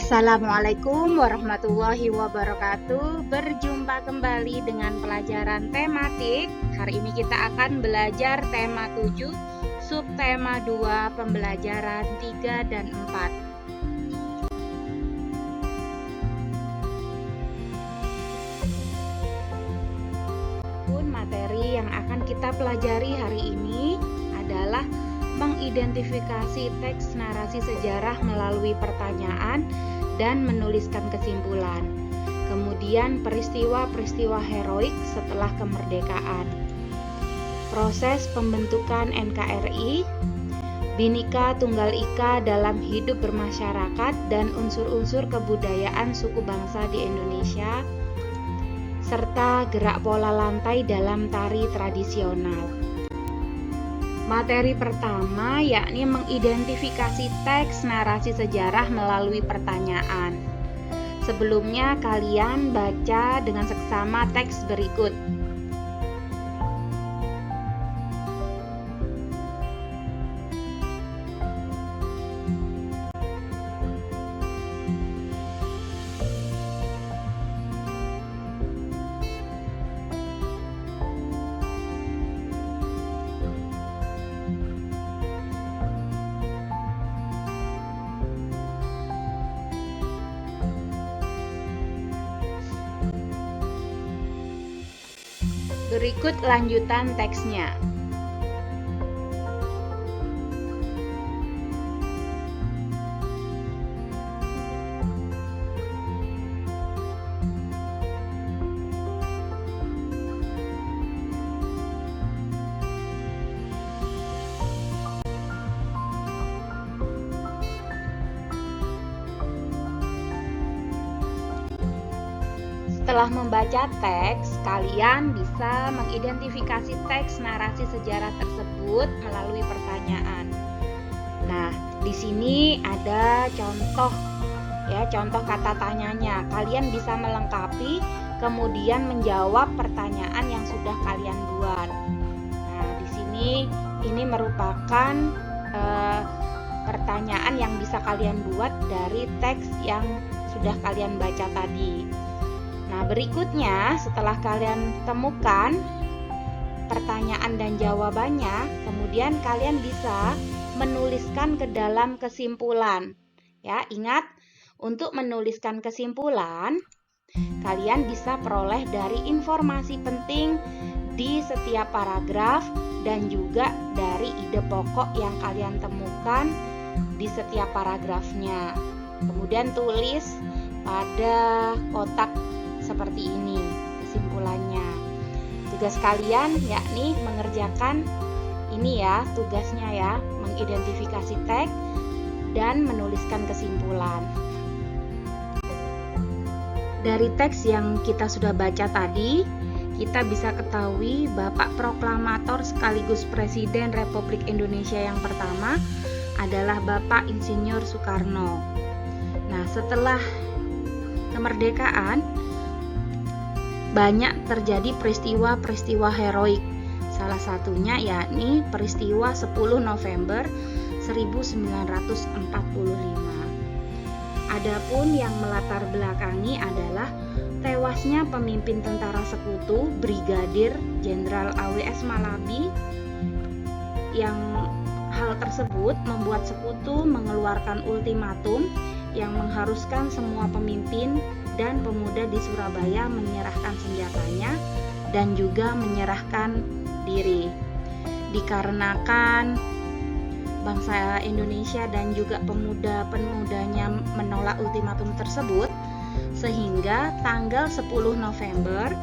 Assalamualaikum warahmatullahi wabarakatuh. Berjumpa kembali dengan pelajaran tematik. Hari ini kita akan belajar tema 7, subtema 2, pembelajaran 3 dan 4. Materi yang akan kita pelajari hari ini adalah mengidentifikasi teks narasi sejarah melalui pertanyaan dan menuliskan kesimpulan. Kemudian peristiwa-peristiwa heroik setelah kemerdekaan. Proses pembentukan NKRI, Bhinneka Tunggal Ika dalam hidup bermasyarakat dan unsur-unsur kebudayaan suku bangsa di Indonesia, serta gerak pola lantai dalam tari tradisional. Materi pertama yakni mengidentifikasi teks narasi sejarah melalui pertanyaan. Sebelumnya kalian baca dengan seksama teks berikut. Berikut lanjutan teksnya. Setelah membaca teks, kalian bisa mengidentifikasi teks narasi sejarah tersebut melalui pertanyaan. Nah, di sini ada contoh kata tanyanya. Kalian bisa melengkapi kemudian menjawab pertanyaan yang sudah kalian buat. Nah, di sini ini merupakan pertanyaan yang bisa kalian buat dari teks yang sudah kalian baca tadi. Nah, berikutnya setelah kalian temukan pertanyaan dan jawabannya, kemudian kalian bisa menuliskan ke dalam kesimpulan. Ya, ingat, untuk menuliskan kesimpulan, kalian bisa peroleh dari informasi penting di setiap paragraf dan juga dari ide pokok yang kalian temukan di setiap paragrafnya. Kemudian tulis pada kotak seperti ini kesimpulannya. Tugas kalian yakni mengerjakan ini ya, tugasnya ya, mengidentifikasi teks dan menuliskan kesimpulan. Dari teks yang kita sudah baca tadi, kita bisa ketahui Bapak Proklamator sekaligus Presiden Republik Indonesia yang pertama adalah Bapak Insinyur Soekarno. Nah, setelah kemerdekaan banyak terjadi peristiwa-peristiwa heroik. Salah satunya yakni peristiwa 10 November 1945. Adapun yang melatar belakangi adalah tewasnya pemimpin tentara sekutu Brigadir Jenderal AWS Malabi, yang hal tersebut membuat sekutu mengeluarkan ultimatum yang mengharuskan semua pemimpin dan pemuda di Surabaya menyerahkan senjatanya dan juga menyerahkan diri. Dikarenakan bangsa Indonesia dan juga pemuda-pemudanya menolak ultimatum tersebut, sehingga tanggal 10 November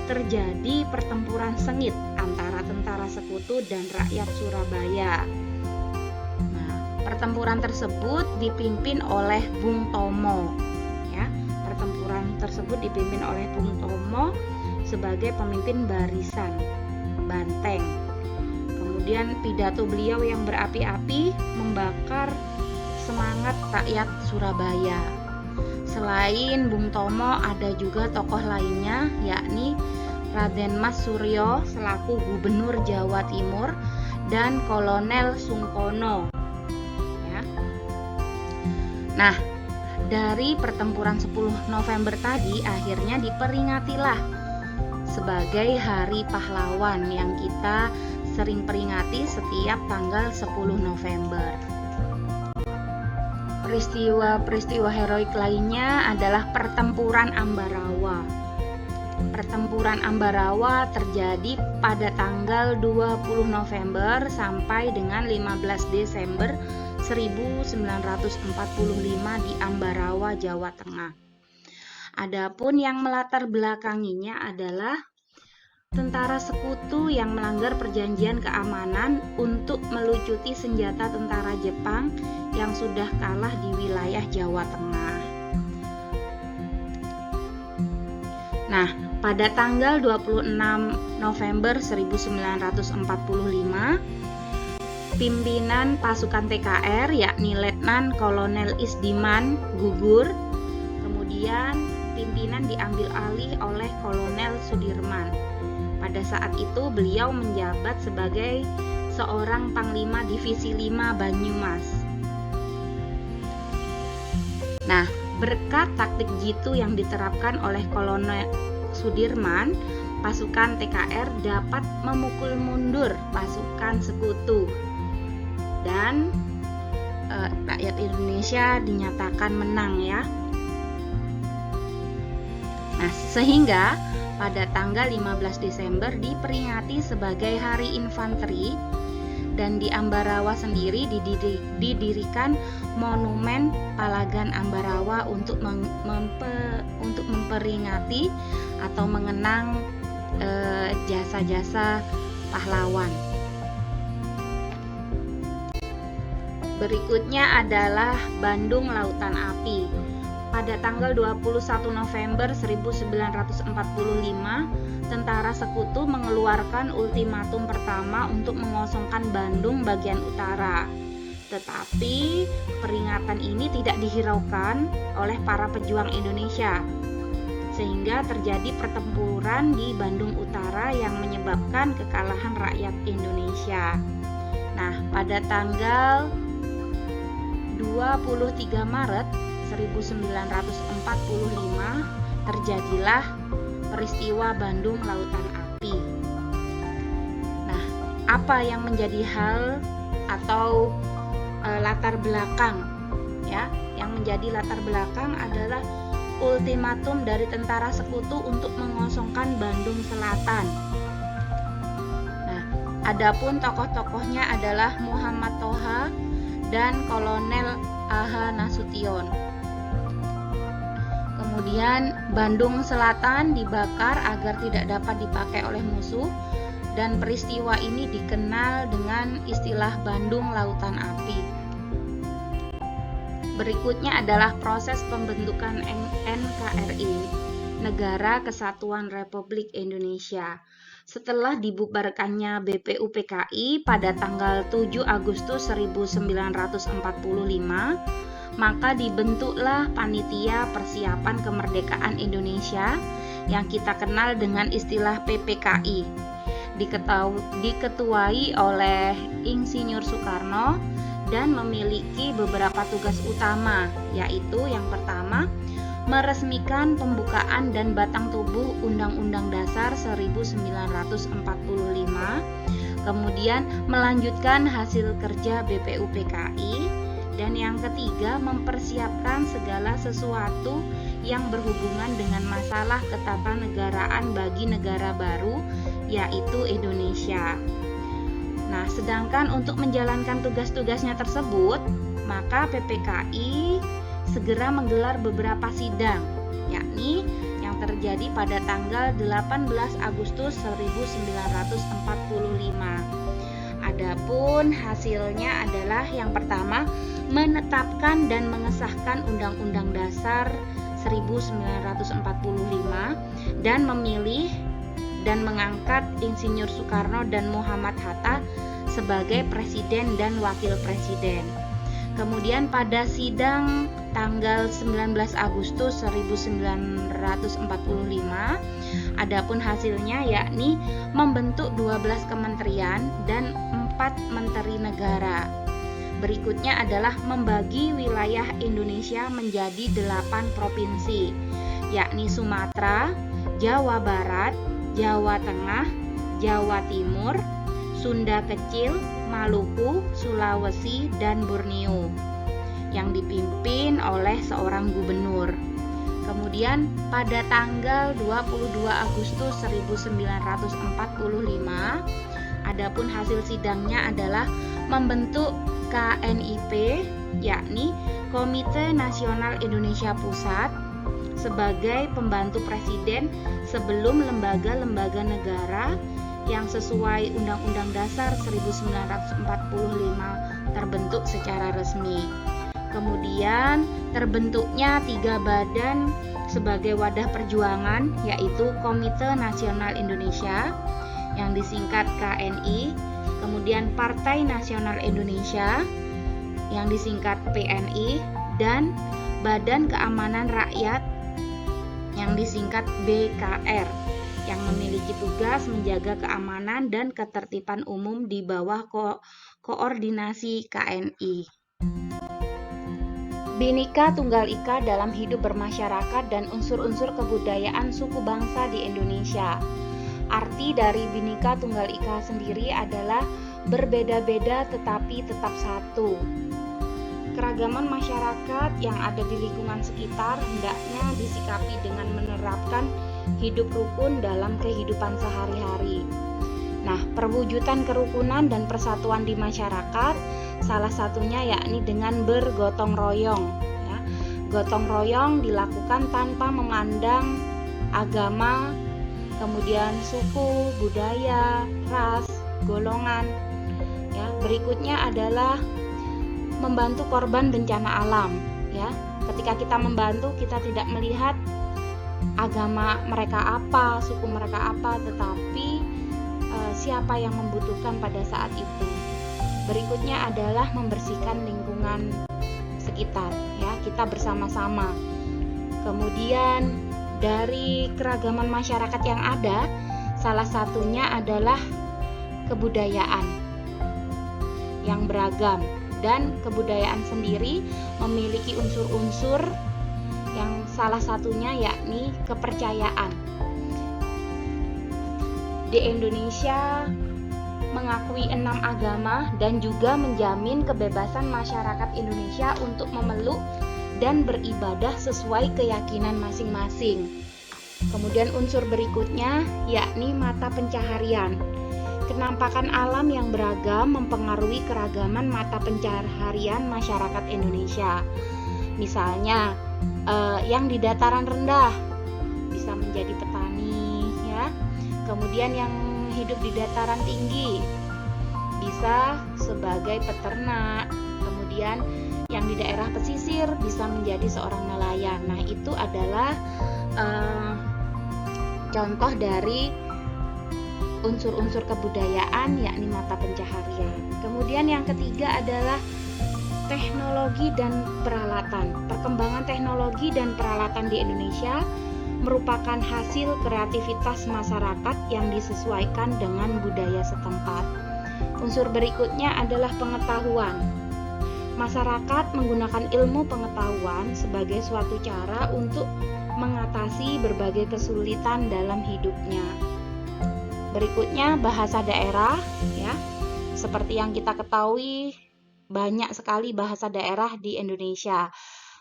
terjadi pertempuran sengit antara tentara sekutu dan rakyat Surabaya. Nah, pertempuran tersebut dipimpin oleh Bung Tomo. Pertempuran tersebut dipimpin oleh Bung Tomo sebagai pemimpin barisan banteng. Kemudian pidato beliau yang berapi-api membakar semangat rakyat Surabaya. Selain Bung Tomo, ada juga tokoh lainnya yakni Raden Mas Suryo selaku Gubernur Jawa Timur dan Kolonel Sungkono. Ya. Nah, dari pertempuran 10 November tadi akhirnya diperingatilah sebagai Hari Pahlawan yang kita sering peringati setiap tanggal 10 November. Peristiwa-peristiwa heroik lainnya adalah Pertempuran Ambarawa. Pertempuran Ambarawa terjadi pada tanggal 20 November sampai dengan 15 Desember 1945 di Ambarawa, Jawa Tengah. Adapun yang melatar belakanginya adalah tentara sekutu yang melanggar perjanjian keamanan untuk melucuti senjata tentara Jepang yang sudah kalah di wilayah Jawa Tengah. Nah, pada tanggal 26 November 1945, pimpinan pasukan TKR yakni Letnan Kolonel Isdiman gugur. Kemudian pimpinan diambil alih oleh Kolonel Sudirman. Pada saat itu beliau menjabat sebagai seorang Panglima Divisi 5 Banyumas. Nah, berkat taktik jitu yang diterapkan oleh Kolonel Sudirman, pasukan TKR dapat memukul mundur pasukan sekutu dan rakyat Indonesia dinyatakan menang ya. Nah, sehingga pada tanggal 15 Desember diperingati sebagai Hari Infanteri, dan di Ambarawa sendiri didirikan monumen Palagan Ambarawa untuk memperingati atau mengenang jasa-jasa pahlawan. Berikutnya adalah Bandung Lautan Api. Pada tanggal 21 November 1945, tentara sekutu mengeluarkan ultimatum pertama untuk mengosongkan Bandung bagian utara. Tetapi peringatan ini tidak dihiraukan oleh para pejuang Indonesia, sehingga terjadi pertempuran di Bandung Utara yang menyebabkan kekalahan rakyat Indonesia. Nah, pada tanggal 23 Maret 1945 terjadilah peristiwa Bandung Lautan Api. Nah, apa yang menjadi hal atau latar belakang ya? Yang menjadi latar belakang adalah ultimatum dari tentara sekutu untuk mengosongkan Bandung Selatan. Nah, adapun tokoh-tokohnya adalah Muhammad Toha dan Kolonel A.H. Nasution. Kemudian Bandung Selatan dibakar agar tidak dapat dipakai oleh musuh, dan peristiwa ini dikenal dengan istilah Bandung Lautan Api. Berikutnya adalah proses pembentukan NKRI, Negara Kesatuan Republik Indonesia. Setelah dibubarkannya BPUPKI pada tanggal 7 Agustus 1945, maka dibentuklah Panitia Persiapan Kemerdekaan Indonesia yang kita kenal dengan istilah PPKI, diketuai oleh Insinyur Soekarno dan memiliki beberapa tugas utama, yaitu yang pertama, meresmikan pembukaan dan batang tubuh Undang-Undang Dasar 1945, kemudian melanjutkan hasil kerja BPUPKI, dan yang ketiga, mempersiapkan segala sesuatu yang berhubungan dengan masalah ketatanegaraan bagi negara baru, yaitu Indonesia. Nah, sedangkan untuk menjalankan tugas-tugasnya tersebut, maka PPKI segera menggelar beberapa sidang, yakni yang terjadi pada tanggal 18 Agustus 1945. Adapun hasilnya adalah yang pertama, menetapkan dan mengesahkan Undang-Undang Dasar 1945 dan memilih dan mengangkat Insinyur Soekarno dan Muhammad Hatta sebagai presiden dan wakil presiden. Kemudian pada sidang tanggal 19 Agustus 1945, adapun hasilnya yakni membentuk 12 kementerian dan 4 menteri negara. Berikutnya adalah membagi wilayah Indonesia menjadi 8 provinsi, yakni Sumatera, Jawa Barat, Jawa Tengah, Jawa Timur, Sunda Kecil, Maluku, Sulawesi, dan Borneo, yang dipimpin oleh seorang gubernur. Kemudian pada tanggal 22 Agustus 1945, adapun hasil sidangnya adalah membentuk KNIP, yakni Komite Nasional Indonesia Pusat, sebagai pembantu presiden sebelum lembaga-lembaga negara yang sesuai Undang-Undang Dasar 1945 terbentuk secara resmi. Kemudian terbentuknya 3 badan sebagai wadah perjuangan, yaitu Komite Nasional Indonesia yang disingkat KNI, kemudian Partai Nasional Indonesia yang disingkat PNI, dan Badan Keamanan Rakyat yang disingkat BKR, yang memiliki tugas menjaga keamanan dan ketertiban umum di bawah koordinasi KNI. Bhinneka Tunggal Ika dalam hidup bermasyarakat dan unsur-unsur kebudayaan suku bangsa di Indonesia. Arti dari Bhinneka Tunggal Ika sendiri adalah berbeda-beda tetapi tetap satu. Keragaman masyarakat yang ada di lingkungan sekitar hendaknya disikapi dengan menerapkan hidup rukun dalam kehidupan sehari-hari. Nah, perwujudan kerukunan dan persatuan di masyarakat salah satunya yakni dengan bergotong royong. Ya. Gotong royong dilakukan tanpa memandang agama, kemudian suku, budaya, ras, golongan. Ya, berikutnya adalah membantu korban bencana alam. Ya, ketika kita membantu, kita tidak melihat agama mereka apa, suku mereka apa, tetapi siapa yang membutuhkan pada saat itu. Berikutnya adalah membersihkan lingkungan sekitar. Ya, kita bersama-sama. Kemudian dari keragaman masyarakat yang ada, salah satunya adalah kebudayaan yang beragam, dan kebudayaan sendiri memiliki unsur-unsur yang salah satunya yakni kepercayaan. Di Indonesia mengakui 6 agama dan juga menjamin kebebasan masyarakat Indonesia untuk memeluk dan beribadah sesuai keyakinan masing-masing. Kemudian unsur berikutnya yakni mata pencaharian. Kenampakan alam yang beragam mempengaruhi keragaman mata pencaharian masyarakat Indonesia. Misalnya, yang di dataran rendah bisa menjadi petani, ya. Kemudian yang hidup di dataran tinggi bisa sebagai peternak. Kemudian yang di daerah pesisir bisa menjadi seorang nelayan. Nah, itu adalah contoh dari unsur-unsur kebudayaan yakni mata pencaharian. Kemudian yang ketiga adalah teknologi dan peralatan. Perkembangan teknologi dan peralatan di Indonesia merupakan hasil kreativitas masyarakat yang disesuaikan dengan budaya setempat. Unsur berikutnya adalah pengetahuan. Masyarakat menggunakan ilmu pengetahuan sebagai suatu cara untuk mengatasi berbagai kesulitan dalam hidupnya. Berikutnya bahasa daerah, ya. Seperti yang kita ketahui, banyak sekali bahasa daerah di Indonesia.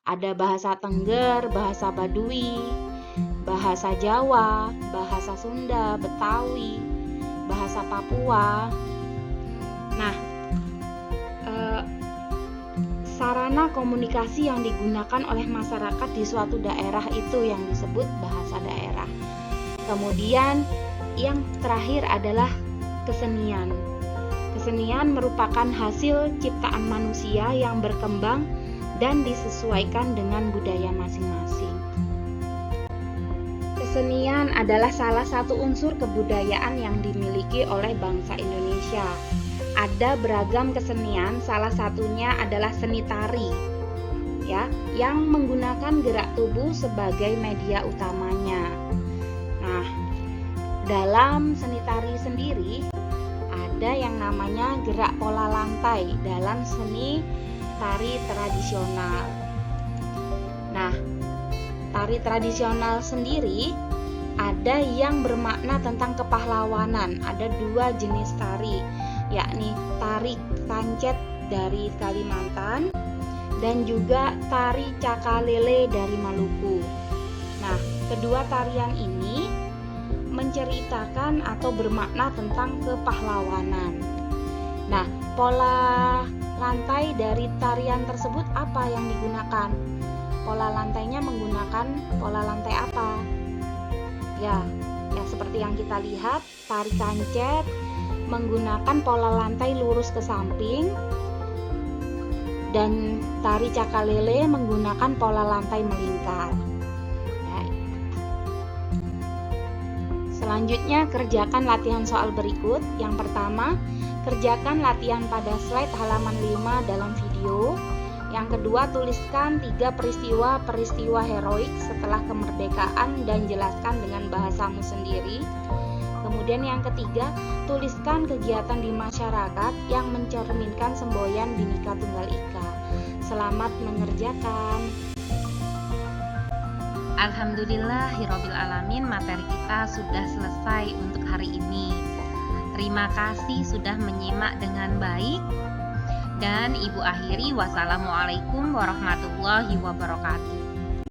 Ada bahasa Tengger, bahasa Baduy, bahasa Jawa, bahasa Sunda, Betawi, bahasa Papua. Nah, sarana komunikasi yang digunakan oleh masyarakat di suatu daerah itu yang disebut bahasa daerah. Kemudian yang terakhir adalah kesenian. Kesenian merupakan hasil ciptaan manusia yang berkembang dan disesuaikan dengan budaya masing-masing. Kesenian adalah salah satu unsur kebudayaan yang dimiliki oleh bangsa Indonesia. Ada beragam kesenian, salah satunya adalah seni tari, ya, yang menggunakan gerak tubuh sebagai media utamanya. Nah, dalam seni tari sendiri ada yang namanya gerak pola lantai dalam seni tari tradisional. Nah, tari tradisional sendiri ada yang bermakna tentang kepahlawanan. Ada 2 jenis tari, yakni tari kancet dari Kalimantan dan juga tari cakalele dari Maluku. Nah, kedua tarian ini menceritakan atau bermakna tentang kepahlawanan. Nah, pola lantai dari tarian tersebut apa yang digunakan? Pola lantainya menggunakan pola lantai apa? Ya seperti yang kita lihat, tari kancet menggunakan pola lantai lurus ke samping dan tari cakalele menggunakan pola lantai melingkar. Selanjutnya, kerjakan latihan soal berikut. Yang pertama, kerjakan latihan pada slide halaman 5 dalam video. Yang kedua, tuliskan 3 peristiwa heroik setelah kemerdekaan dan jelaskan dengan bahasamu sendiri. Kemudian yang ketiga, tuliskan kegiatan di masyarakat yang mencerminkan semboyan Bhinneka Tunggal Ika. Selamat mengerjakan. Alhamdulillahirabbil alamin, materi kita sudah selesai untuk hari ini. Terima kasih sudah menyimak dengan baik. Dan Ibu akhiri, wassalamualaikum warahmatullahi wabarakatuh.